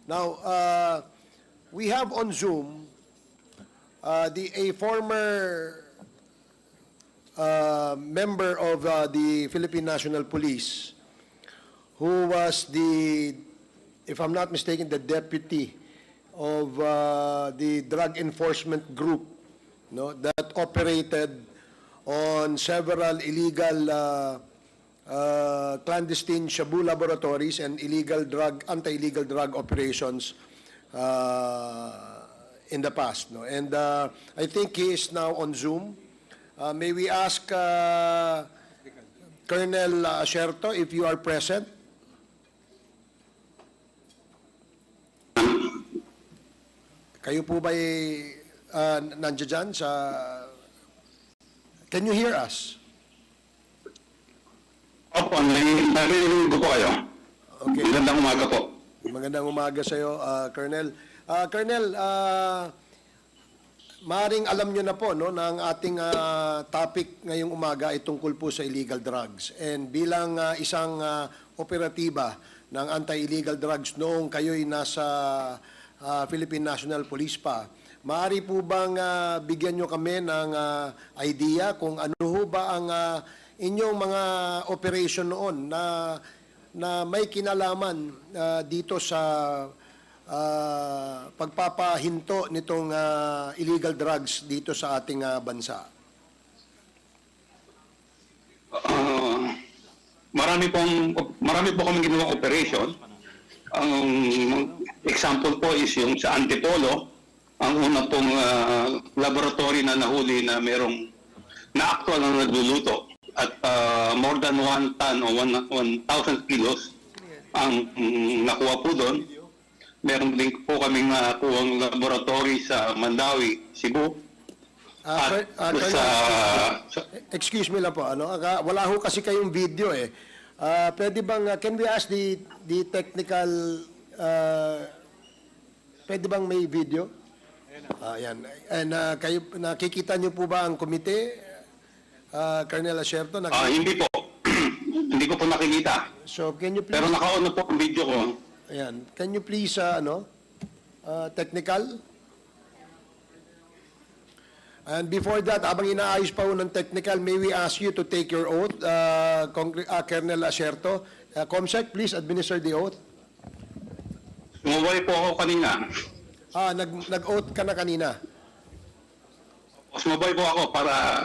Now, we have on Zoom a former member of the Philippine National Police who was if I'm not mistaken, the deputy of the Drug Enforcement Group, no, that operated on several illegal clandestine Shabu laboratories and anti-illegal drug operations in the past. No? And I think he is now on Zoom. May we ask Colonel Asierto if you are present? Kayo po ba nandiyan dyan sa... Can you hear us? Opo, narinig ko po kayo. Okay. Magandang umaga po. Magandang umaga sa iyo, Colonel. Colonel, maaaring alam nyo na po no, na ang ating topic ngayong umaga ay tungkol po sa illegal drugs. And bilang isang operatiba ng anti-illegal drugs noong kayo'y nasa Philippine National Police pa, maaari po bang bigyan nyo kami ng idea kung ano ho ba ang inyong mga operation noon na may kinalaman dito sa pagpapahinto nitong illegal drugs dito sa ating bansa? Marami po kami ginawang operation. Ang example po is yung sa Antipolo, ang una pong laboratory na nahuli na merong na-actual na nagluluto at more than 1 ton o 1,000 kilos ang nakuha po doon. Meron din po kaming nakuhang laboratory sa Mandawi, Cebu. Excuse me lang po, wala ho kasi kayong video eh. Pwede bang, can we ask the technical, pwede bang may video? Yan. And kayo, nakikita niyo po ba ang komite, Colonel Asierto? Hindi po. Hindi ko po nakikita. So, can you please... Pero naka-on na po ang video ko. Ayan. Can you please, technical? And before that, habang inaayos pa ho ng technical, may we ask you to take your oath, Colonel Asierto. Comsec, please administer the oath. Sumubay po ako kanina. Nag-oath ka na kanina. Sumubay po ako para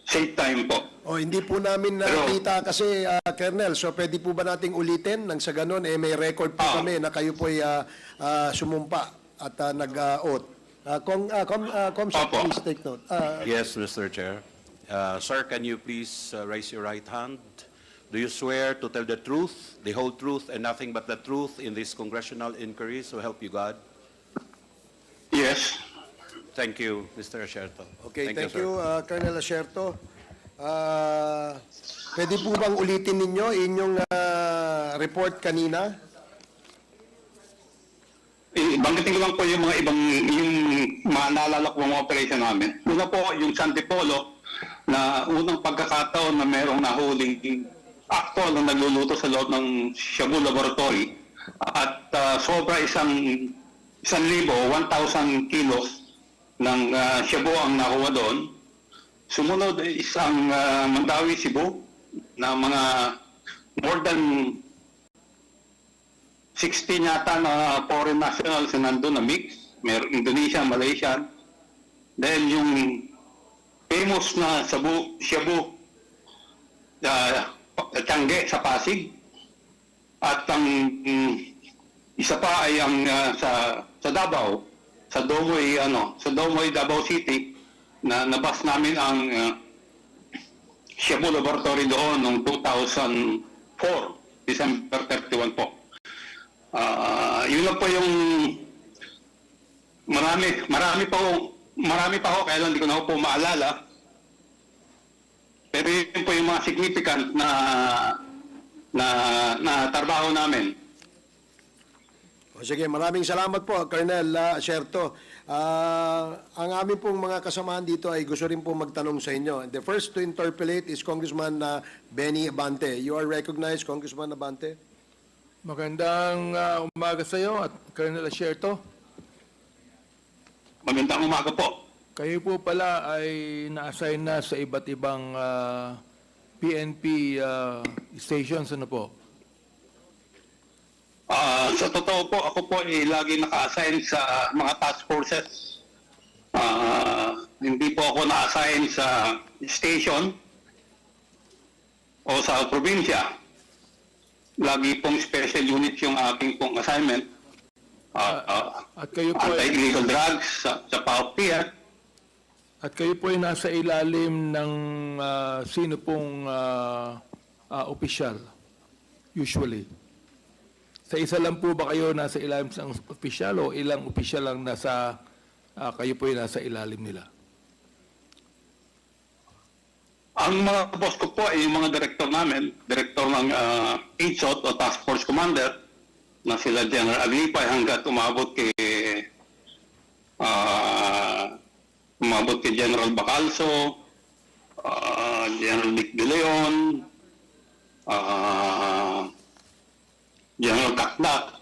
save time po. Hindi po namin nakita kasi, Colonel, so pwede po ba nating ulitin nang sa ganun, may record po kami na kayo po ay sumumpa at nag-oath. Comsec, please take note. Yes, Mr. Chair. Sir, can you please raise your right hand? Do you swear to tell the truth, the whole truth, and nothing but the truth in this congressional inquiry, so help you God? Yes. Thank you, Mr. Asierto. Okay, thank you, Colonel Asierto. Pwede po bang ulitin ninyo inyong report kanina? Banggitin ko lang po yung mga yung naalala ko mga operation namin. Una po, yung sa Antipolo, na unang pagkakataon na merong nahuling actual na nagluluto sa loob ng Shabu Laboratory at sobra 1,000 kilos ng Shabu ang nakuha doon. Sumunod isang Mandawi, Cebu na mga more than 16 yata na foreign nationals na nandun na mix. Meron Indonesia, Malaysia. Then yung famous na Shabu Tiangge sa Pasig. At ang isa pa ay ang sa Davao, sa Domoy, Davao City, na nabas namin ang Shabu Laboratory doon noong 2004, December 31 po. Yun lang po yung marami pa ako kaya lang hindi ko na po maalala. Pero yun po yung mga significant na trabaho namin. Sige, maraming salamat po, Colonel Asierto. Ang aming pong mga kasamahan dito ay gusto rin po magtanong sa inyo. The first to interpellate is Congressman Benny Abante. You are recognized, Congressman Abante. Magandang umaga sa iyo at Colonel Asierto. Magandang umaga po. Kayo po pala ay na-assign na sa iba't ibang PNP stations, ano po? Sa totoo po, ako po ay lagi naka-assign sa mga task forces. Hindi po ako na-assign sa station o sa probinsya. Lagi pong special unit yung aking pong assignment. At kayo po ay, Anti-illegal drugs sa PAOK. at kayo po ay nasa ilalim ng sino pong opisyal, usually? Sa isa lang po ba kayo nasa ilalim ng opisyal o ilang opisyal lang nasa, kayo po ay nasa ilalim nila? Ang mga boss ko po ay yung mga director namin, director ng HOT o Task Force Commander, na sila General Aglipay hanggat umabot kay General Bacalso, General Dick De Leon, General Kakdak.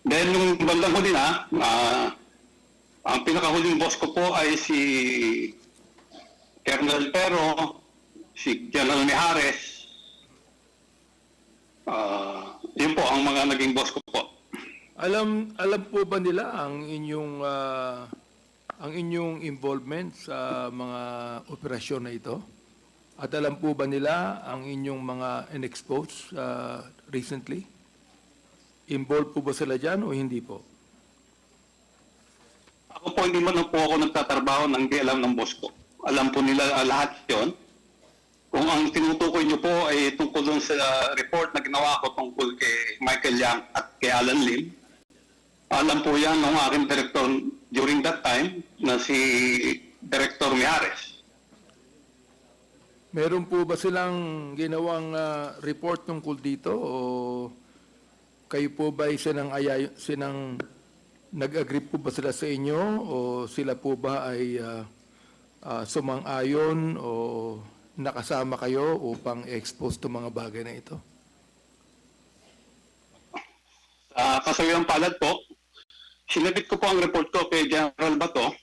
Then yung bandang huli na, ang pinakahuling boss ko po ay si Colonel Pero, si General Mijares. Yun po ang mga naging boss ko po. Alam po ba nila ang inyong involvement sa mga operasyon na ito? At alam po ba nila ang inyong mga in-expose recently? Involved po ba sila dyan o hindi po? Ako po, hindi man po ako nagtatrabaho ng di alam ng boss ko. Alam po nila lahat yon. Kung ang tinutukoy niyo po ay tungkol dun sa report na ginawa ko tungkol kay Michael Yang at kay Alan Lim, alam po yan ng aking director during that time na si Director Mijares. Meron po ba silang ginawang report tungkol dito o kayo po ba sinang nag-agree po ba sila sa inyo o sila po ba ay sumang-ayon o nakasama kayo upang expose itong mga bagay na ito? Sa kasayang palad po, sinabit ko po ang report ko kay General Bato,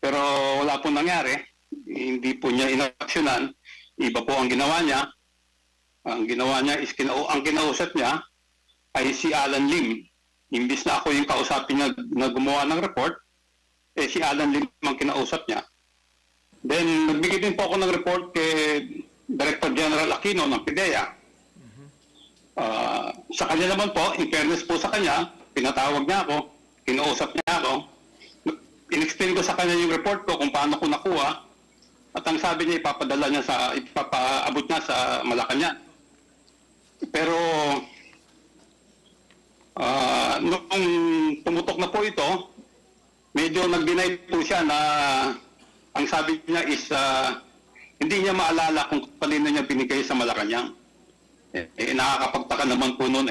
pero wala po nangyari. Hindi po niya inaksyonan. Iba po ang ginawa niya. Ang ginawa niya is ang kinausap niya ay si Alan Lim. Imbis na ako yung kausapin niya na gumawa ng report, si Alan Lim ang kinausap niya. Then, nagbigay din po ako ng report kay Director General Aquino ng PIDEA. Sa kanya naman po, in fairness po sa kanya, pinatawag niya ako, kinausap niya ako, in-explain ko sa kanya yung report ko kung paano ko nakuha, at ang sabi niya, ipapaabot niya sa Malacanang. Pero, nung tumutok na po ito, medyo nag-deny po siya na ang sabi niya is hindi niya maalala kung kanino niya binigay sa Malacanang. Nakakapagtaka naman po noon .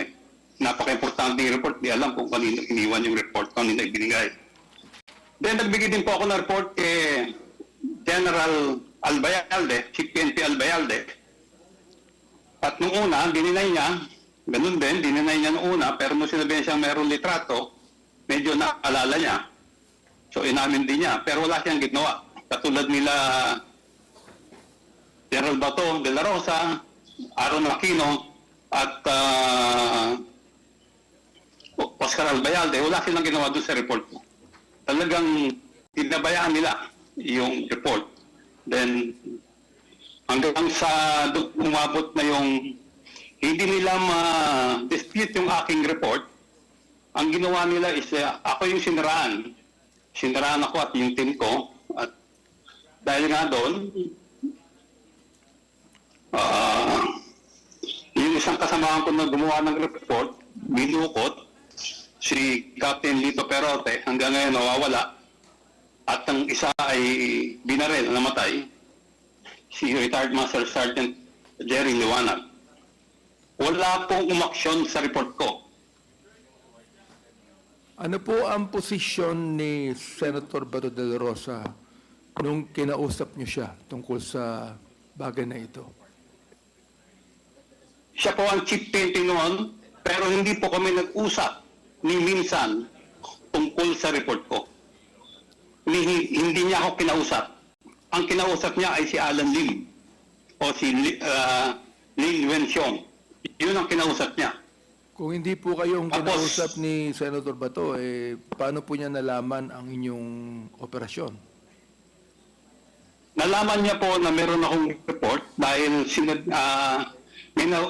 Napaka-importante yung report, di alam kung kanino iniwan yung report, kanino ibinigay. Then nagbigay din po ako ng report kay General Albayalde, Chief PNP Albayalde. At nung una, dininay niya, ganun din, dininay niya nung una, pero nung sinabihan siyang mayroong litrato, medyo naalala niya. So inamin din niya, pero wala siyang ginawa. Katulad nila General Bato de la Rosa, Aaron Aquino, at Oscar Albayalde, wala silang ginawa doon sa report ko. Talagang tinabayaan nila yung report. Then, hanggang sa umabot na yung hindi nila ma-dispute yung aking report, ang ginawa nila is ako yung siniraan. Siniraan ako at yung team ko. At dahil nga doon, yung isang kasamahan ko na gumawa ng report, binukot, si Captain Lito Perote, hanggang ngayon nawawala. At ang isa ay binaril, namatay, si retired Master Sergeant Jerry Liwanag. Wala pong umaksyon sa report ko. Ano po ang posisyon ni Senator Bato de la Rosa nung kinausap niyo siya tungkol sa bagay na ito? Siya po ang chief PNP noon, pero hindi po kami nag-usap ni minsan tungkol sa report ko. Hindi niya ako kinausap. Ang kinausap niya ay si Alan Lim o si Lin Wenxiong. Yun ang kinausap niya. Kung hindi po kayong Tapos- kinausap ni Senator Bato, paano po niya nalaman ang inyong operasyon? Nalaman niya po na meron akong report dahil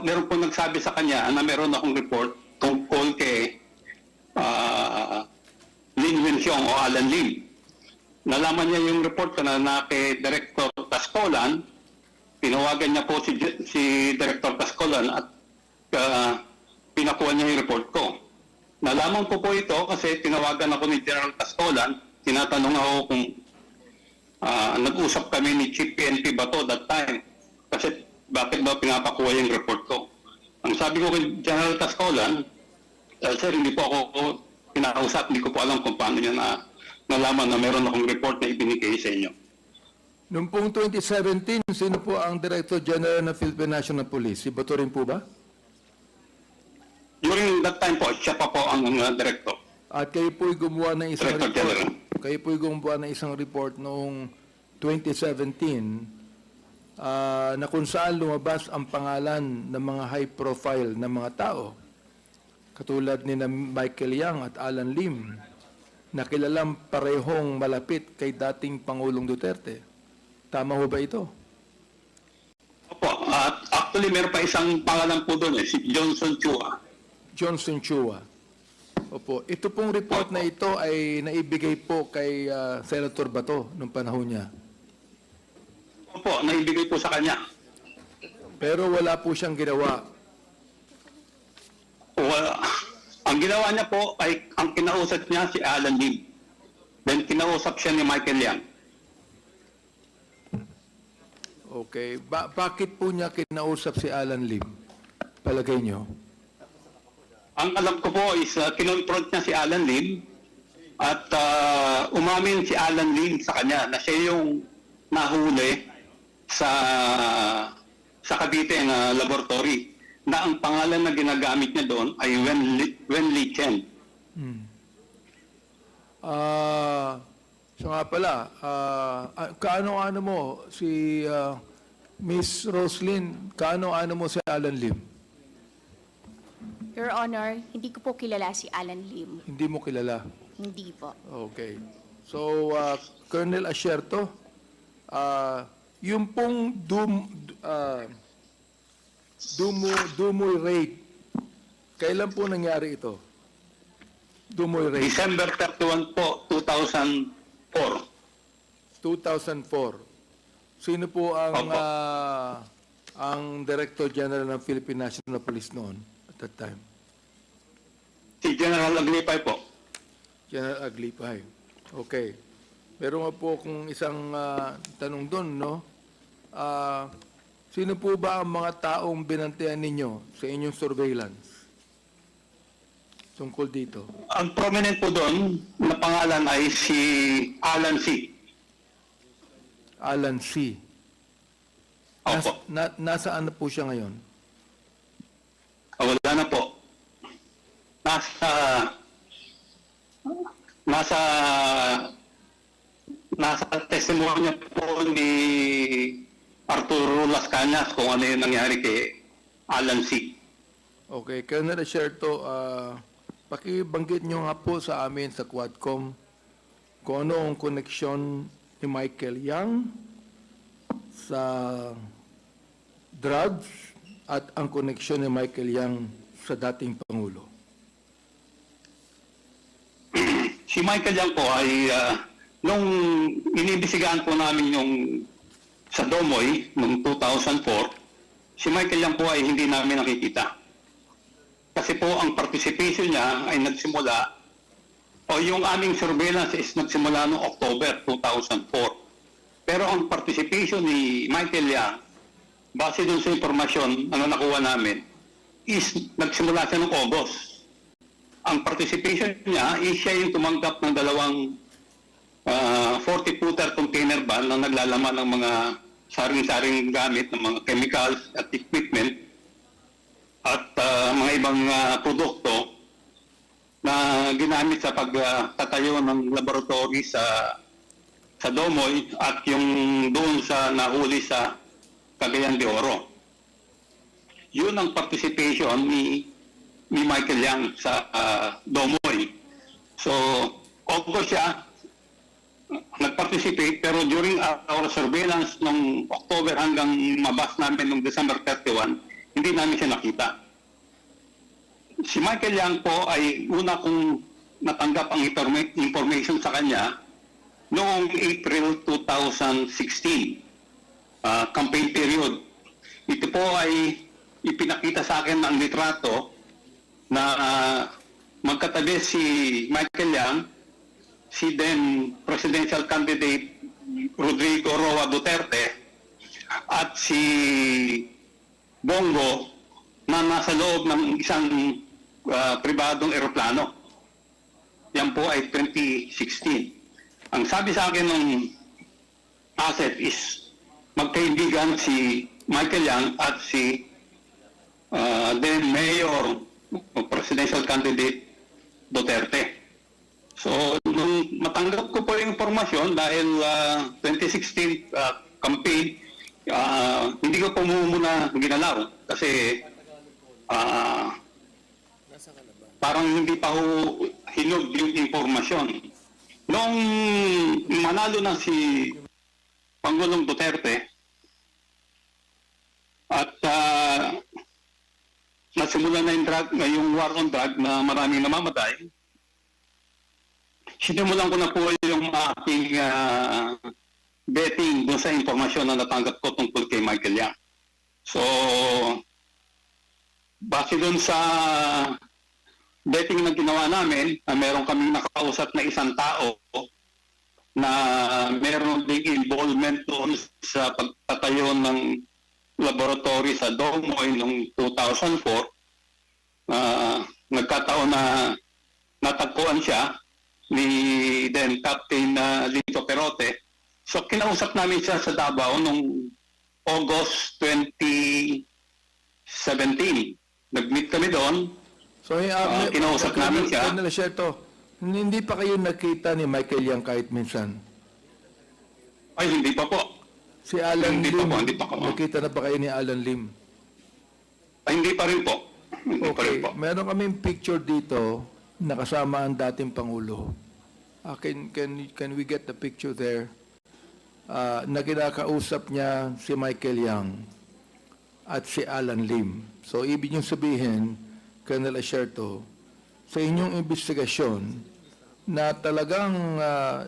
meron po nagsabi sa kanya na meron akong report tungkol kay Lin Wenxiong o Alan Lim. Nalaman niya yung report ko na kay Director Tascolan. Tinawagan niya po si Director Tascolan at pinakuha niya yung report ko. Nalaman ko po ito kasi tinawagan ako ni General Tascolan. Tinatanong ako kung nag-usap kami ni Chief PNP Bato that time. Kasi bakit ba pinapakuha yung report ko? Ang sabi ko kay General Tascolan, sir, hindi po ako pinakausap. Hindi ko po alam kung paano niya nalaman na meron akong report na ibinigay sa inyo. Noong pong 2017, sino po ang Director General ng Philippine National Police? Si Bato rin po ba? During that time po, siya pa po ang director. At kayo po'y gumawa ng isang Director report. General. Kayo po'y gumawa ng isang report noong 2017 na kung saan lumabas ang pangalan ng mga high profile na mga tao katulad ni na Michael Yang at Alan Lim na kilalang parehong malapit kay dating Pangulong Duterte. Tama ho ba ito? Opo, at actually meron pa isang pangalan po doon si Johnson Chua. Johnson Chua. Opo. Ito pong report na ito ay naibigay po kay Senator Bato noong panahon niya. Opo, naibigay po sa kanya. Pero wala po siyang ginawa. Ang ginawa niya po ay ang kinausap niya si Alan Lim. Then kinausap siya ni Michael Yang. Okay. Bakit po niya kinausap si Alan Lim? Palagay niyo? Ang alam ko po is kinonfront niya si Alan Lim at umamin si Alan Lim sa kanya na siya yung nahuli sa Cavite na laboratory na ang pangalan na ginagamit niya doon ay Wen Li Chen. So nga pala, kaano-ano mo si Miss Roslyn, kaano-ano mo si Alan Lim? Your Honor, hindi ko po kilala si Alan Lim. Hindi mo kilala. Hindi po. Okay. So, Colonel Asierto, yung pong Dumoy raid, kailan po nangyari ito? Dumoy raid, December 31 po, 2004. 2004. Sino po ang Opo. ang Director General ng Philippine National Police noon at that time? Si General Aglipay po. General Aglipay. Okay. Meron nga po kung isang tanong doon, no? Sino po ba ang mga taong binantayan ninyo sa inyong surveillance? Tungkol dito. Ang prominent po doon na pangalan ay si Alan C. Alan C. Opo. Nasaan na po siya ngayon? Wala na po. Nasa testimonya po ni Arturo Las Cañas kung ano yung nangyari kay Alan C. Okay, Colonel Asierto, pakibanggit nyo nga po sa amin sa Quadcom kung ano ang koneksyon ni Michael Yang sa drugs at ang koneksyon ni Michael Yang sa dating Pangulo. Si Michael Yang po ay nung inibisigaan po namin yung sa Domoy noong 2004, si Michael Yang po ay hindi namin nakikita. Kasi po ang participation niya ay nagsimula o yung aming surveillance is nagsimula noong October 2004. Pero ang participation ni Michael Yang, base dun sa impormasyon na nakuha namin, is nagsimula siya noong August. Ang participation niya is siya yung tumanggap ng dalawang 40-footer container van na naglalaman ng mga saring-saring gamit ng mga chemicals at equipment at mga ibang produkto na ginamit sa pagtatayo ng laboratory sa Domoy at yung doon sa nahuli sa Cagayan de Oro. Yun ang participation ni Michael Yang sa Domoy. So, although siya nag-participate, pero during our surveillance nung October hanggang mabas namin nung December 31, hindi namin siya nakita. Si Michael Yang po ay una kong natanggap ang information sa kanya noong April 2016, campaign period. Ito po ay ipinakita sa akin ng litrato na magkatabi si Michael Yang, si then presidential candidate Rodrigo Roa Duterte, at si Bongo na nasa loob ng isang pribadong eroplano. Yan po ay 2016. Ang sabi sa akin ng asset is magkaibigan si Michael Yang at si then Mayor Presidential Candidate Duterte. So, nung matanggap ko po yung informasyon dahil 2016 campaign, hindi ko po muna ginalaw kasi parang hindi pa ho hinog yung informasyon. Nung manalo na si Pangulong Duterte at nasimula na yung war on drug na maraming namamatay, sinimulan ko na po yung aking betting doon sa informasyon na natanggap ko tungkol kay Michael Yang. So, base doon sa betting na ginawa namin, meron kaming nakausap na isang tao na meron ding involvement doon sa pagtatayo ng laboratory sa Domoy noong 2004. Nagkataon na natagpuan siya ni then Captain Lito Perote. So kinausap namin siya sa Davao noong August 2017. Nag-meet kami doon. So, kinausap namin siya. Colonel Sherto, hindi pa kayo nakita ni Michael Yang kahit minsan? Ay, hindi pa po. Si Alan Hindi Lim, pa po, hindi pa po. nakita na ba kayo ni Alan Lim? Ay, hindi pa rin po. Hindi pa rin Okay, po. meron kaming picture dito na kasama ang dating Pangulo. Can we get the picture there? Na kinakausap niya si Michael Yang at si Alan Lim. So, ibig niyong sabihin, Colonel Asierto, sa inyong investigasyon na talagang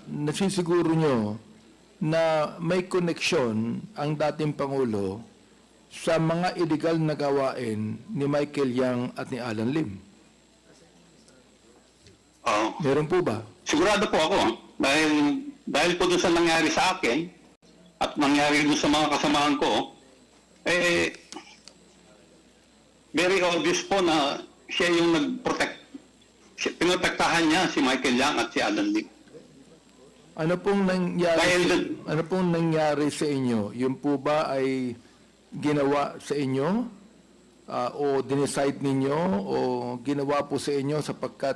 nasisiguro nyo na may koneksyon ang dating Pangulo sa mga illegal na gawain ni Michael Yang at ni Alan Lim. Meron po ba? Sigurado po ako. Dahil po doon sa nangyari sa akin at nangyari doon sa mga kasamahan ko, very obvious po na siya yung nag-protect. Pinotektahan niya si Michael Yang at si Alan Lim. Ano pong nangyari? Dahil Ano pong nangyari sa inyo? Yun po ba ay ginawa sa inyo? O dinicide ninyo? O ginawa po sa inyo sapagkat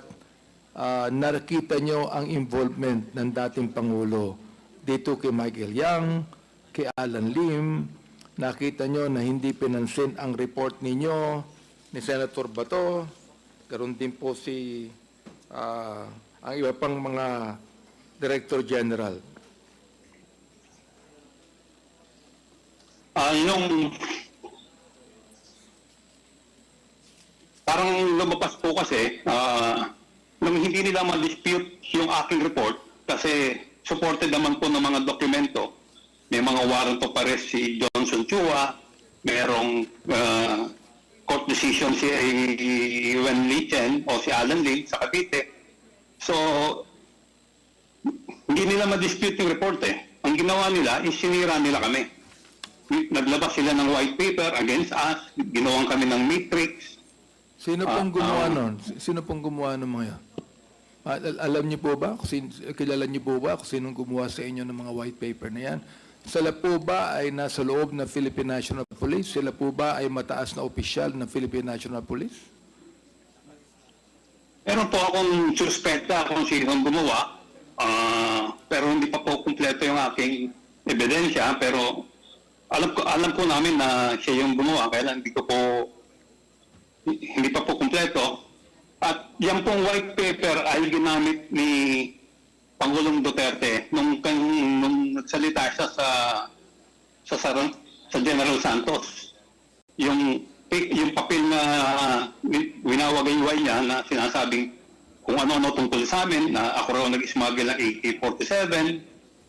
nakita nyo ang involvement ng dating Pangulo dito kay Michael Yang, kay Alan Lim? Nakita nyo na hindi pinansin ang report ninyo ni Senator Bato, karon din po si ang iba pang mga Director General. Nung parang lumabas po kasi, nung hindi nila ma-dispute yung aking report, kasi supported naman po ng mga dokumento. May mga warrant of arrest si Johnson Chua, merong court decision si Wen Lichen o si Alan Lim sa Cavite. So, hindi nila ma-dispute yung report eh. Ang ginawa nila is sinira nila kami. Naglabas sila ng white paper against us, ginawan kami ng matrix. Sino pong gumawa nun? Sino pong gumawa ng mga yan? Alam niyo po ba? Kilala niyo po ba kung sinong gumawa sa inyo ng mga white paper na yan? Sila po ba ay nasa loob ng Philippine National Police? Sila po ba ay mataas na opisyal ng Philippine National Police? Meron po akong suspekta kung sinong gumawa, pero hindi pa po kumpleto yung aking ebidensya, pero alam po namin na siya yung gumawa, kaya lang hindi pa po kumpleto. At yan pong white paper ay ginamit ni Pangulong Duterte nung nagsalita siya sa General Santos. Yung papel na winawagayway niya na sinasabing kung ano-ano tungkol sa amin, na ako raw nag-smuggle ng AK-47,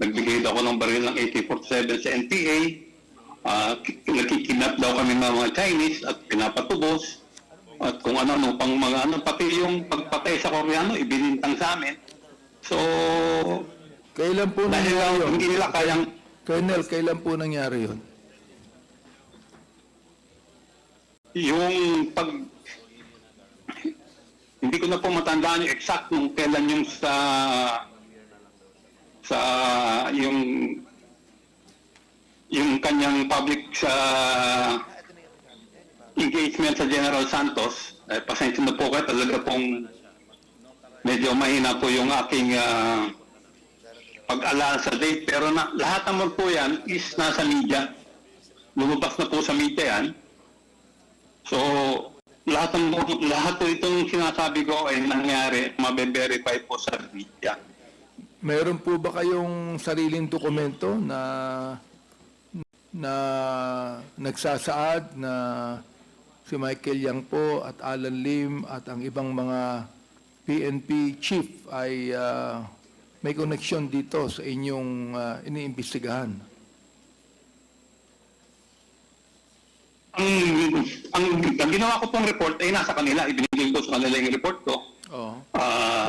nagbigay daw ako ng baril ng AK-47 sa NPA, nakikidnap daw kami ng mga Chinese at pinapatubos, at kung ano-ano pang mga pati yung pagpatay sa Koreano, ibinintang sa amin. So, Kailan po dahil nangyari yun? hindi nila kayang Colonel, kailan po nangyari yun? yung hindi ko na po matandaan yung exact nung kailan yung yung kanyang public sa engagement sa General Santos. Pasensya na po kayo, talaga pong medyo mahina po yung aking pag-alala sa date, pero lahat naman po yan is nasa media. Lumabas na po sa media yan. So, lahat po itong sinasabi ko ay nangyari, mabe-verify po sa media. Mayroon po ba kayong sariling dokumento na nagsasaad na si Michael Yang po at Alan Lim at ang ibang mga PNP chief ay may connection dito sa inyong iniimbestigahan? Ang ginawa ko pong report ay nasa kanila, ibinigay ko sa kanila yung report ko. Oo.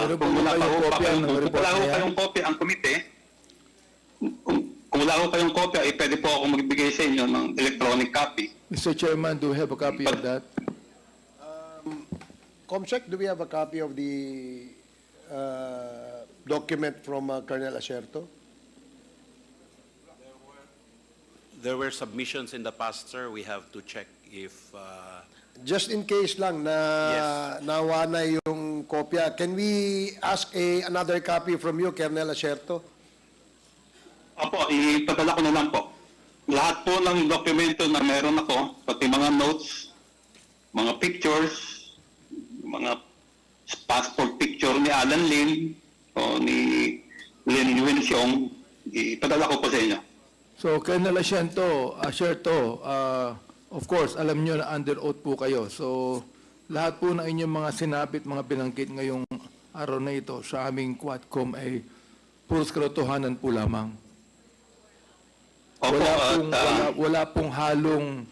Meron Kung po ba wala kayong kopya ng report wala na ko yan? kayong kopya ang komite, kung wala ko kayong kopya, pwede po ako magbigay sa inyo ng electronic copy. Mr. Chairman, do you have a copy of that? Comsec, do we have a copy of the document from Colonel Acerto? There were submissions in the past, sir. We have to check if... Just in case lang na nawa na yung kopya, can we ask another copy from you, Colonel Acerto? Opo, ipadala ko na lang po. Lahat po ng dokumento na meron ako, pati mga notes, mga pictures, mga passport picture ni Alan Lim o ni Lin Wenxiong, ipadala ko po sa inyo. So, Colonel Acerto, of course, alam nyo na under oath po kayo. So, lahat po ng inyong mga sinabit, mga binanggit ngayong araw na ito sa aming Quadcom ay puros katotohanan po lamang. Opo, Wala pong halong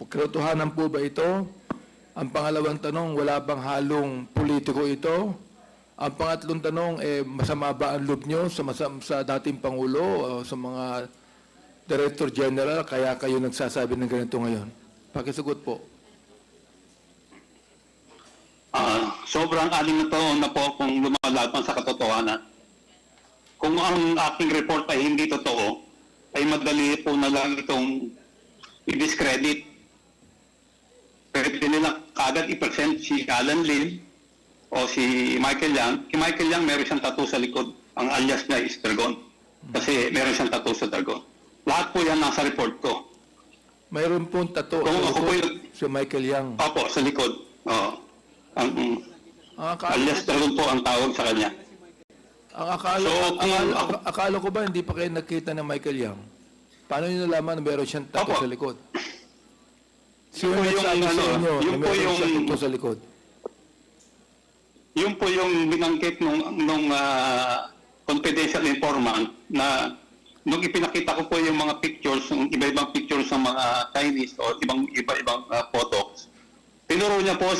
katotohanan po ba ito? Ang pangalawang tanong, wala bang halong politiko ito? Ang pangatlong tanong, masama ba ang loob nyo sa dating Pangulo o sa mga Director General, kaya kayo nagsasabi ng ganito ngayon? Pakisagot po. sobrang anim na taon na po akong lumalaban sa katotohanan. Kung ang aking report ay hindi totoo, ay madali po na lang itong i-discredit. Pwede nila kagad i-present si Alan Lim o si Michael Yang. Si Michael Yang meron siyang tattoo sa likod. Ang alias niya is Dragon. Kasi meron siyang tattoo sa Dragon. Lahat po yan nasa report ko. Mayroon pong tattoo Kung sa ako po likod si Michael Yang. Opo, sa likod. Oo. Alias Dragon po ang tawag sa kanya. Akala ko ba hindi pa kayo nakita ng Michael Yang? Paano nyo nalaman na meron siyang tattoo Opo. sa likod? Sino Yun po yung nagsabi sa inyo na yun po meron yung siyang tattoo sa likod? Yun po yung binanggit nung confidential informant na nung ipinakita ko po yung mga pictures, yung iba-ibang pictures ng mga Chinese o iba-ibang photos. Tinuro niya po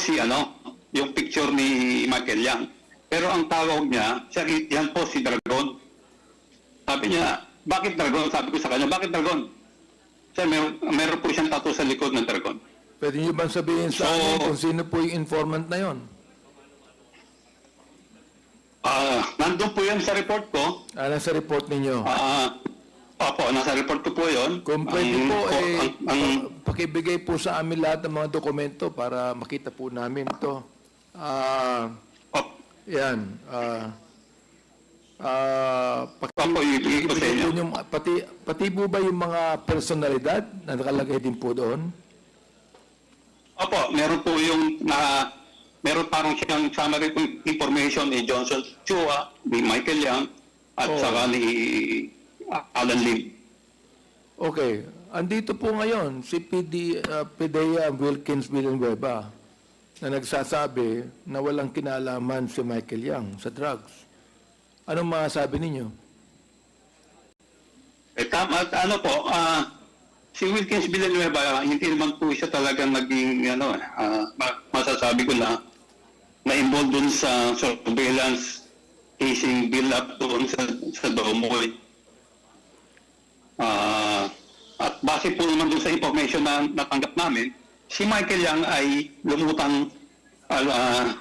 yung picture ni Michael Yang. Pero ang tawag niya, yan po si Dragon. Sabi niya, bakit Dragon? Sabi ko sa kanya, bakit Dragon? Sir, meron po siyang tattoo sa likod ng Dragon. Pwede nyo bang sabihin sa amin kung sino po yung informant na yon? Nandun po yan sa report ko. Alam sa report ninyo. Opo, nasa report ko po yun. Kung pwede po, ang- pakibigay po sa amin lahat ng mga dokumento para makita po namin ito. Opo, Yan. Opo, ibigay ko sa inyo. Pati po ba yung mga personalidad na nakalagay din po doon? Opo, meron po yung meron parang siyang summary information ni Johnson Chua, ni Michael Yang, at saka ni Alan Lim. Okay. Andito po ngayon si Pidea Wilkins Villanueva na nagsasabi na walang kinalaman si Michael Yang sa drugs. Anong masasabi ninyo? Ano po, si Wilkins Villanueva, hindi naman po siya talagang naging, masasabi ko na involved dun sa surveillance casing build-up doon sa Domoy. At base po naman dun sa information na natanggap namin, si Michael Yang ay lumutang,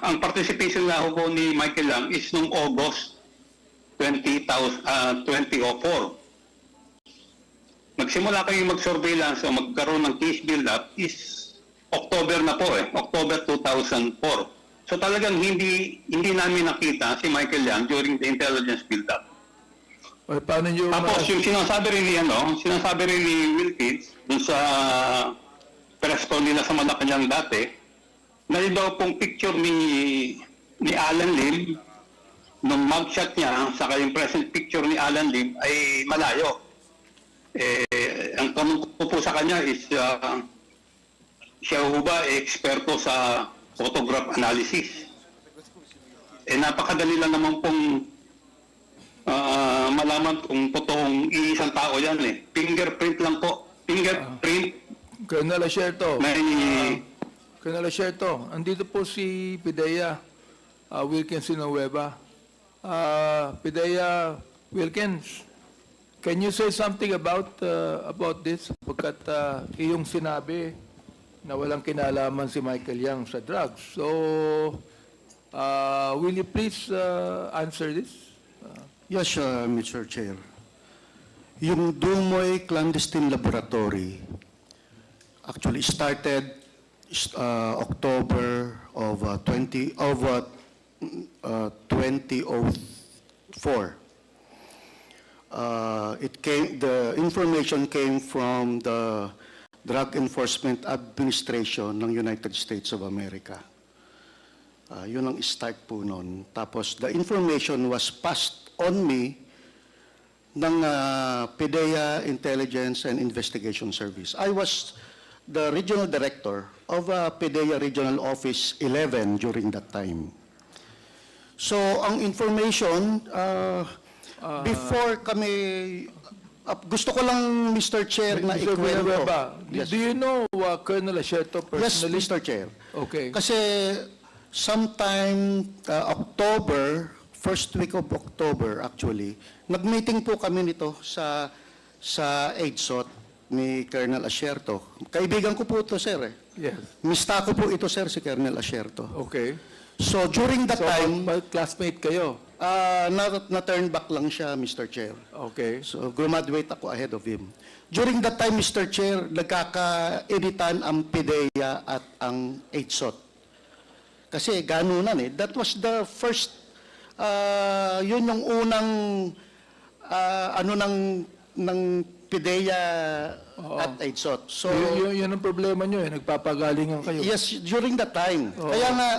ang participation na po ni Michael Yang is noong August 2004. Nagsimula kayong mag-surveillance o magkaroon ng case build-up is October na po October 2004. So talagang hindi namin nakita si Michael Yang during the intelligence build-up. O, paano nyo Tapos yung sinasabi rin ni Wilkins dun sa press call nila sa Malacanang dati, na yun daw pong picture ni Alan Lim, nung mugshot niya, saka yung present picture ni Alan Lim ay malayo. Ang tanong ko po sa kanya is, siya ho ba eksperto sa photograph analysis? Napakadali lang naman pong malaman kung totoong iisang tao yan Fingerprint lang po. Fingerprint. Colonel Asierto. May Colonel Asierto, andito po si Pidea Wilkins Villanueva. Pidea Wilkins, can you say something about this? Pagkat iyong sinabi na walang kinalaman si Michael Yang sa drugs. So, will you please answer this? Yes, Mr. Chair. Yung Dumoy Clandestine Laboratory actually started October of 2004. The information came from the Drug Enforcement Administration ng United States of America. Yun ang start po nun. Tapos the information was passed on me ng PDEA Intelligence and Investigation Service. I was the regional director of PDEA Regional Office 11 during that time. So ang information, before kami, gusto ko lang, Mr. Chair, na Mr. ikwento. Villanueva, Yes. do you know Colonel Asierto Yes, personally? Mr. Chair. Okay. Kasi sometime October, first week of October actually, nag-meeting po kami nito sa EDSOT ni Colonel Asierto. Kaibigan ko po ito, sir. Yes. Mista ko po ito, sir, si Colonel Asierto. Okay. So during that So, time, classmate kayo? na-turn back lang siya, Mr. Chair. Okay. So, graduate ako ahead of him. During that time, Mr. Chair, nagkaka-editan ang PDEA at ang EDSOT. Kasi ganunan That was the first, yun yung unang, ng PDEA at EDSOT. So, Yun ang problema nyo nagpapagalingan kayo. yes, during that time. Oo. Kaya nga,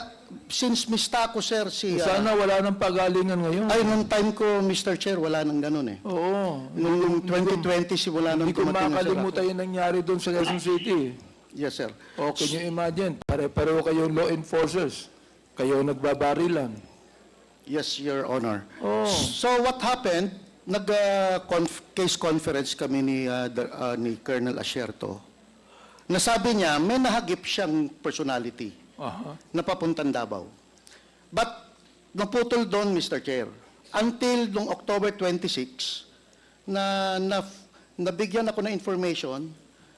since mista ko, sir, si... Sana wala nang pagalingan ngayon. ay, nung time ko, Mr. Chair, wala nang ganun Oo. Nung 2020, si wala nang Hindi ko dumating na makakalimutan yung nangyari doon sa Quezon City. Yes, sir. O, can you imagine? Pare-pareho kayong law enforcers. Kayo nagbabarilan. Yes, Your Honor. Oh. So what happened, case conference kami ni Colonel Asierto. Nasabi niya, may nahagip siyang personality Aha. na papuntang Davao. But naputol doon, Mr. Chair. Until noong October 26, nabigyan ako ng information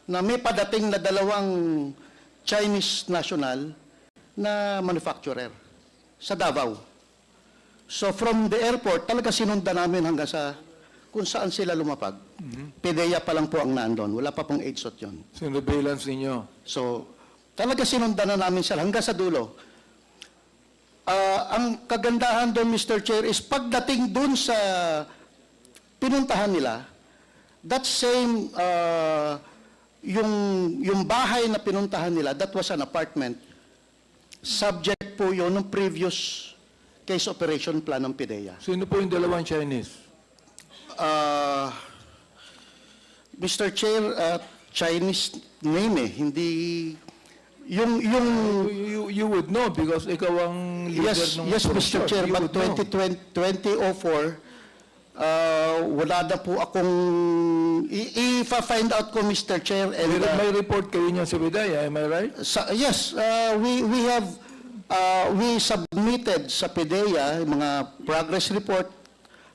na may padating na dalawang Chinese national na manufacturer sa Davao. So from the airport, talaga sinundan namin hanggang sa kung saan sila lumapag. PDEA pa lang po ang nandun. Wala pa pong EDSOT yun. Surveillance ninyo. So, talaga sinundan na namin sila hanggang sa dulo. Ang kagandahan doon, Mr. Chair, is pagdating doon sa pinuntahan nila, that same, yung bahay na pinuntahan nila, that was an apartment. Subject po yun ng previous case operation plan ng PDEA. Sino po yung dalawang Chinese? Mr. Chair, Chinese name hindi yung You would know because ikaw ang leader yes, ng Mr. operasyon. Chair, You but would know. 2004 wala na po akong i-find out ko, Mr. Chair, and May report kayo niya sa Bidaya, am I right? yes, we submitted sa PDEA yung mga progress report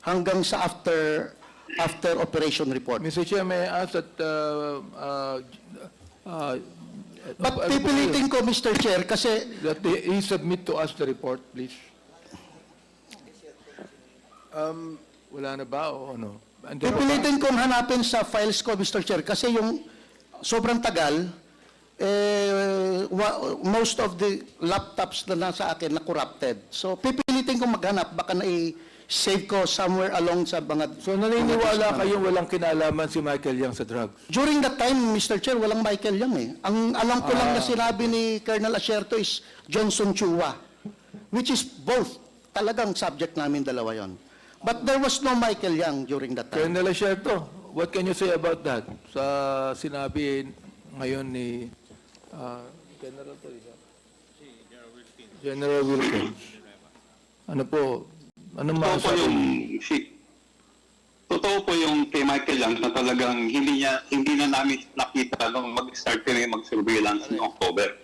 hanggang sa after operation report. Mr. Chair, may I ask that But pipilitin ko, Mr. Chair, kasi that he submit to us the report, please. Wala na ba o ano? Andyan ba? pipilitin kong hanapin sa files ko, Mr. Chair, kasi yung sobrang tagal, most of the laptops na nasa akin na corrupted. So, pipilitin kong maghanap, baka na-save ko somewhere along sa mga... So naniniwala kayong walang kinalaman si Michael Yang sa drugs? During that time, Mr. Chair, walang Michael Yang eh. Ang alam ko lang na sinabi ni Colonel Asierto is Johnson Chua, which is both. Talagang subject namin dalawa yon. But there was no Michael Yang during that time. Colonel Asierto, what can you say about that? Sa sinabi ngayon ni General Wilkins. Ano po? Anong Totoo po masasabi? Totoo po yung kay Michael Yang na talagang hindi na namin nakita nung mag-start kami mag-surveillance noong October.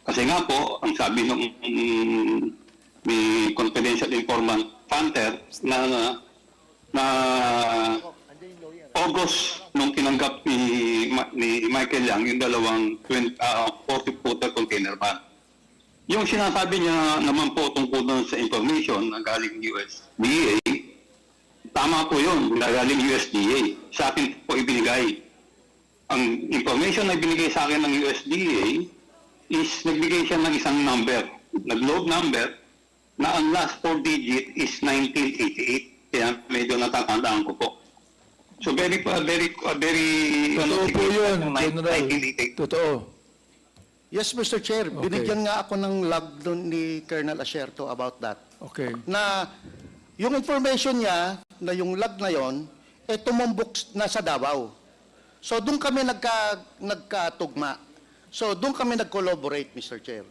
Kasi nga po, ang sabi nung may confidential informant Panther na August nung tinanggap ni Michael Yang yung dalawang 40-footer container van. Yung sinasabi niya naman po tungkol doon sa information na galing USDA, tama po yun, galing USDA. Sa akin po ibinigay. Ang information na ibinigay sa akin ng USDA is nagbigay siya ng isang number, nag-load number, na ang last 4 digit is 1988. Kaya medyo natatandaan ko po. So very Totoo po yun, General. 1988. Totoo. Yes, Mr. Chair. Okay. Binigyan nga ako ng log doon ni Colonel Asierto about that. Okay. Na yung information niya, na yung log na yon, tumumbok na sa Davao. So doon kami nagkatugma. So doon kami nag-collaborate, Mr. Chair.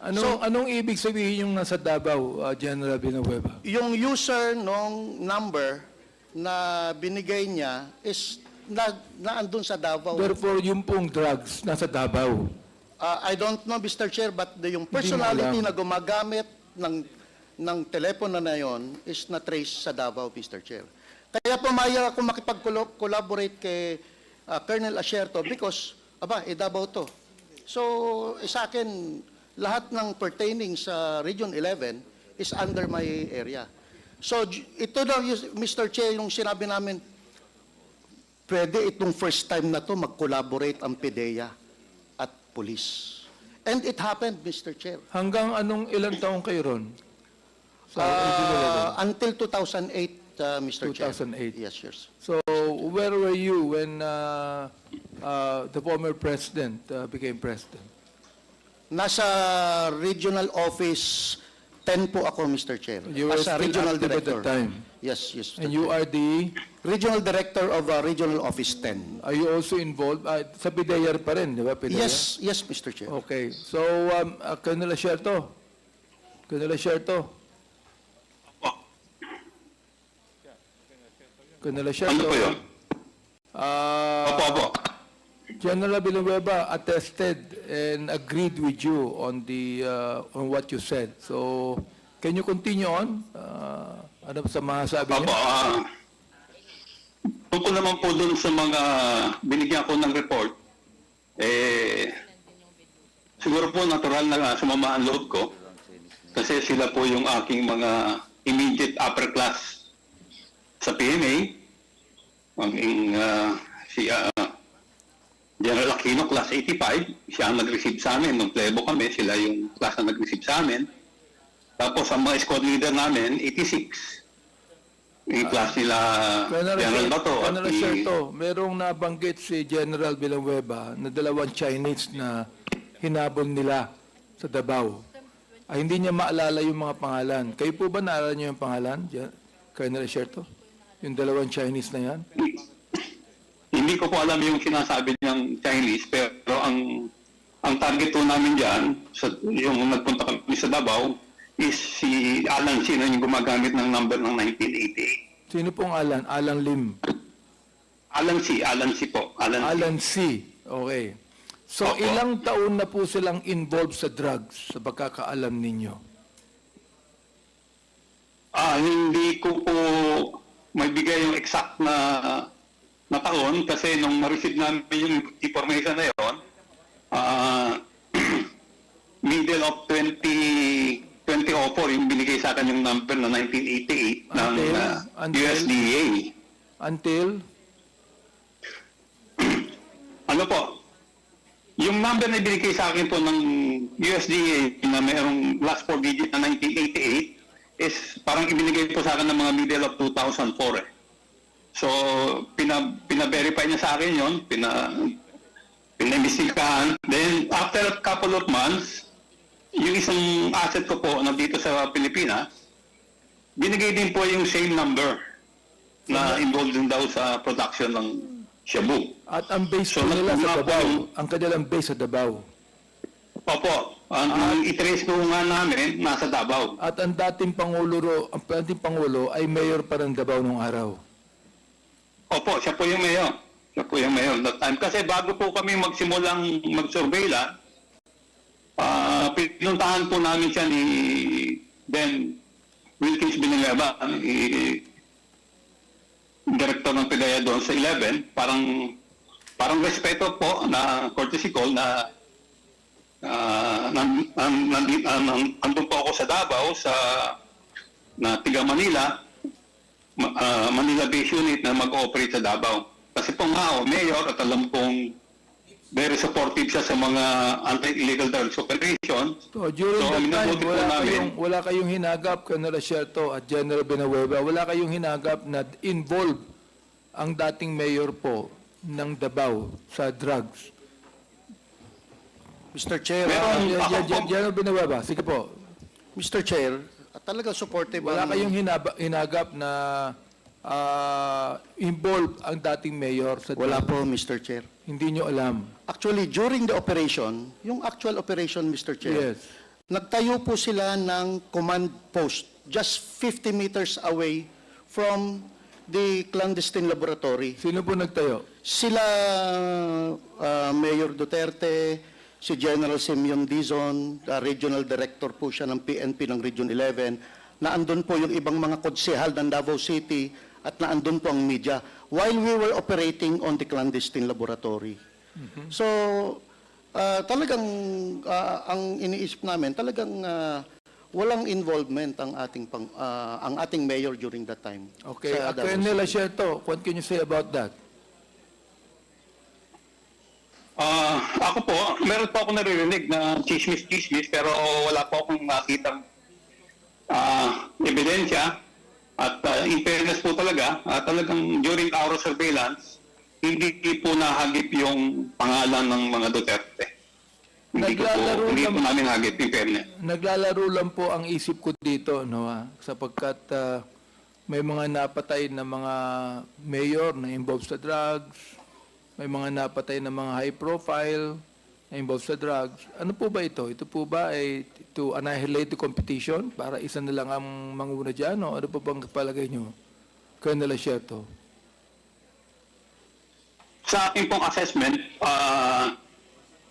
Anong ibig sabihin yung nasa Davao, General Villanueva? Yung user nung number na binigay niya is naandun sa Davao. Therefore, yung pong drugs nasa Davao. I don't know, Mr. Chair, but yung Hindi mo personality alam. na gumagamit ng telepono na yon is na-trace sa Davao, Mr. Chair. Kaya pumayag ako makipag-collaborate kay Colonel Asierto because, Davao to. So, sa akin, lahat ng pertaining sa Region 11 is under my area. So, ito daw, Mr. Chair, yung sinabi namin, pwede itong first time na to mag-collaborate ang PDEA at police. And it happened, Mr. Chair. Hanggang ilang taong kayo ron? Sa Until 2008, Mr. Chair. 2008. Yes, yes. So, where were you when the former president became president? Nasa regional office 10 po ako, Mr. Chair. You were As a still regional active at director. that time. Yes, yes. Mr. And you Chair. are the, Regional Director of Regional Office 10. are you also involved? Sa PDEA pa rin, di ba? PDEA? Yes, yes, Mr. Chair. Okay. So, Colonel Asierto. Colonel Asierto. Colonel Asierto. Ano po yun? Opo. General Villanueva attested and agreed with you on on what you said. So, can you continue on? Ano sa masasabi Opo. niyo? Tungkol naman po doon sa mga binigyan ko ng report, siguro po natural na sumama ang loob ko kasi sila po yung aking mga immediate upper class sa PMA maging si General Aquino, Class 85, siya ang nag-receive sa amin. Nung plebo kami, sila yung class na nag-receive sa amin. Tapos ang mga squad leader namin, 86. Yung class nila General Bato at Colonel Acerto, merong nabanggit si General Villanueva na dalawang Chinese na hinabol nila sa Davao. Ay, hindi niya maalala yung mga pangalan. Kayo po ba naalala niyo yung pangalan, Colonel Acerto? Yung dalawang Chinese na yan? Hindi ko po alam yung sinasabi niyang Chinese, pero ang target po namin dyan, yung nagpunta kami sa Davao, is si Alan Sino yung gumagamit ng number ng 1988. Sino pong Alan? Alan Lim. Alan C po. Alan C. Okay. So, Opo. ilang taon na po silang involved sa drugs sa pagkakaalam ninyo? Hindi ko po maibigay yung exact na taon kasi nung ma-receive namin yung information na yun, middle of 2004 yung binigay sa akin yung number na 1988 ng Until? USDA. Until? Ano po? Yung number na binigay sa akin po ng USDA na mayroong last 4 digit na 1988 is parang ibinigay po sa akin ng mga middle of 2004 eh. So, pina-verify niya sa akin yun, pina-investigahan. Then, after a couple of months, yung isang asset ko po na dito sa Pilipinas, binigay din po yung same number na involved din daw sa production ng shabu. At ang base So, po nila sa nagpunta po Davao. yung- Ang kanilang base sa Davao. Opo, ang i-trace ko nga namin, nasa Davao. At ang dating Pangulo ay mayor pa ng Davao nung araw. Opo, siya po yung mayor. Siya po yung mayor that time. Kasi bago po kami magsimulang mag-surveillance, pinuntahan po namin siya ni Ben Wilkins Villanueva, director ng PIDEA doon sa 11. Parang respeto po na courtesy call na nandun po ako sa Davao na tiga Manila, Manila Base Unit na mag-ooperate sa Davao. Kasi po nga, Mayor, at alam kong very supportive siya sa mga anti-illegal drugs operation. So, during So, that time, minabuti po namin. wala kayong hinagap, Colonel Acerto at General Villanueva, wala kayong hinagap na involved ang dating mayor po ng Davao sa drugs. Mr. Chair, Meron ako po. General Villanueva, sige po. Mr. Chair, talagang supportive Wala ang- kayong hinagap na involved ang dating mayor sa Wala drugs? po, Mr. Chair. Hindi nyo alam. Actually, during the operation, yung actual operation, Mr. Chair, Yes. nagtayo po sila ng command post just 50 meters away from the clandestine laboratory. Sino po nagtayo? Sila, Mayor Duterte, si General Simeon Dizon, Regional Director po siya ng PNP ng Region 11, na andun po yung ibang mga konsehal ng Davao City at na andun po ang media while we were operating on the clandestine laboratory. So, talagang ang iniisip namin, talagang walang involvement ang ating mayor during that time. Okay. sa Davao Colonel City. Acerto, what can you say about that? Ako po, meron po ako naririnig na chismis, pero wala po akong nakitang ebidensya. At in fairness po talaga, talagang during our surveillance, hindi po nahagip yung pangalan ng mga Duterte. Naglalaro Hindi lang- po namin hagip, in fairness. Naglalaro lang po ang isip ko dito, no, sapagkat may mga napatay na mga mayor na involved sa drugs, may mga napatay na mga high profile na involved sa drugs. Ano po ba ito? Ito po ba ay to annihilate the competition para isa na lang ang manguna dyan? O ano po bang palagay nyo? Colonel Acerto. Sa aking pong assessment,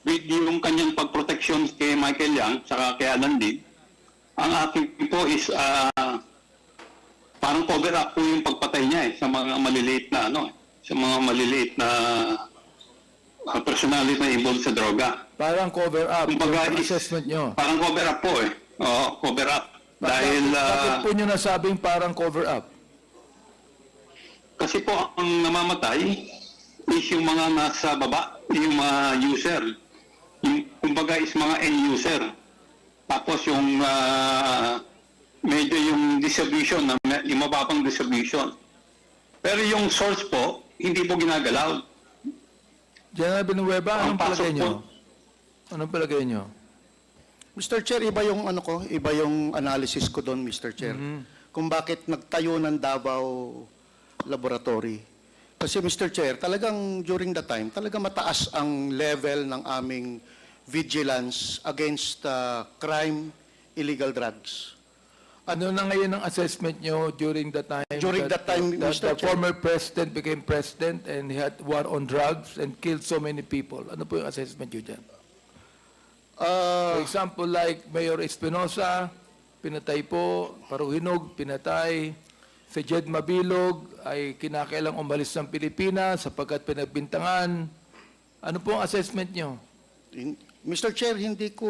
with yung kanyang pagproteksyon kay Michael Yang, saka kay Alan Lim, ang aking po is parang cover up po yung pagpatay niya sa mga maliliit na sa mga maliliit na personality na involved sa droga. Parang cover up. Kumbaga, Yung assessment nyo. Parang cover up po eh. Oo, cover up. Dahil Bakit po nyo nasabing parang cover up? Kasi po ang namamatay is yung mga nasa baba, yung mga user. Yung, kumbaga is mga end user. Tapos yung medyo yung distribution, yung mababang distribution. Pero yung source po, hindi po ginagalaw. General Villanueva, Ang anong pasok palagay nyo? po- Anong palagay nyo? Mr. Chair, iba yung ano ko, iba yung analysis ko doon, Mr. Chair. Kung bakit nagtayo ng Davao Laboratory. Kasi Mr. Chair, talagang during the time, talagang mataas ang level ng aming vigilance against crime, illegal drugs. Ano na ngayon ang assessment nyo during the time During that time, that Mr. the Chair. former president became president and he had war on drugs and killed so many people? Ano po yung assessment nyo dyan? For example, like Mayor Espinosa, pinatay po, Paruhinog, pinatay. Si Jed Mabilog ay kinakailang umalis ng Pilipinas sapagkat pinagbintangan. Ano po ang assessment nyo? Mr. Chair, hindi ko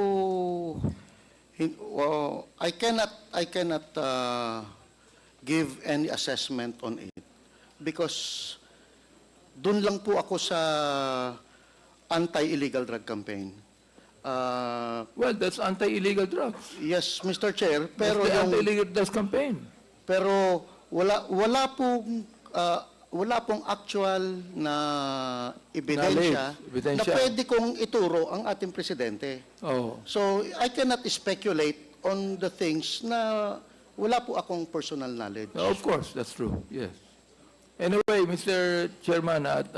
I cannot give any assessment on it because doon lang po ako sa anti-illegal drug campaign. Well, that's anti-illegal drugs. Yes, Mr. Chair, pero That's the yung anti-illegal drugs campaign. pero wala pong actual na ebidensya na Ebidensya. pwede kong ituro ang ating presidente. Oh. So, I cannot speculate on the things na wala po akong personal knowledge. Of course, that's true. Yes. Anyway, Mr. Chairman, at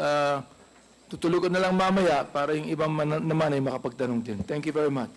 tutuloy ko na lang mamaya para yung ibang naman ay makapagtanong din. Thank you very much.